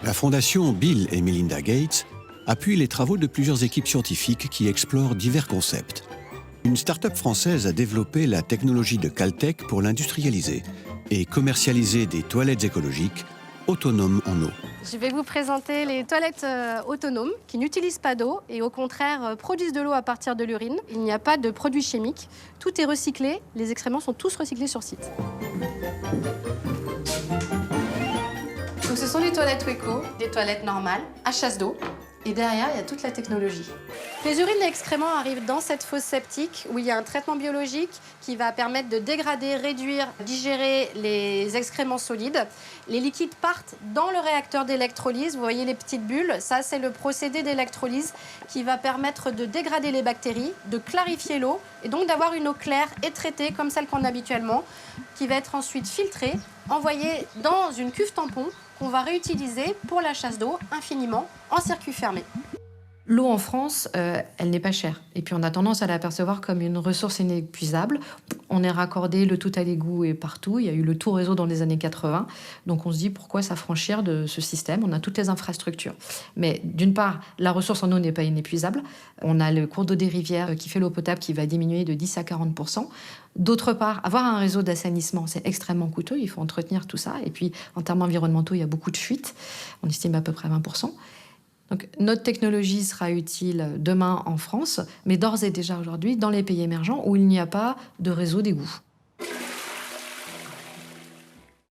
La fondation Bill et Melinda Gates appuie les travaux de plusieurs équipes scientifiques qui explorent divers concepts. Une start-up française a développé la technologie de Caltech pour l'industrialiser et commercialiser des toilettes écologiques autonomes en eau. Je vais vous présenter les toilettes autonomes qui n'utilisent pas d'eau et au contraire produisent de l'eau à partir de l'urine. Il n'y a pas de produits chimiques, tout est recyclé, les excréments sont tous recyclés sur site. Donc ce sont des toilettes Weco, des toilettes normales, à chasse d'eau. Et derrière, il y a toute la technologie. Les urines et excréments arrivent dans cette fosse septique où il y a un traitement biologique qui va permettre de dégrader, réduire, digérer les excréments solides. Les liquides partent dans le réacteur d'électrolyse. Vous voyez les petites bulles, ça c'est le procédé d'électrolyse qui va permettre de dégrader les bactéries, de clarifier l'eau et donc d'avoir une eau claire et traitée comme celle qu'on a habituellement, qui va être ensuite filtrée, envoyée dans une cuve tampon qu'on va réutiliser pour la chasse d'eau infiniment en circuit fermé. L'eau en France, elle n'est pas chère. Et puis on a tendance à la percevoir comme une ressource inépuisable. On est raccordé, le tout à l'égout et partout. Il y a eu le tout réseau dans les années 80. Donc on se dit pourquoi s'affranchir de ce système? On a toutes les infrastructures. Mais d'une part, la ressource en eau n'est pas inépuisable. On a le cours d'eau des rivières qui fait l'eau potable qui va diminuer de 10 à 40%. D'autre part, avoir un réseau d'assainissement, c'est extrêmement coûteux. Il faut entretenir tout ça. Et puis en termes environnementaux, il y a beaucoup de fuites. On estime à peu près 20%. Donc, notre technologie sera utile demain en France, mais d'ores et déjà aujourd'hui dans les pays émergents où il n'y a pas de réseau d'égout.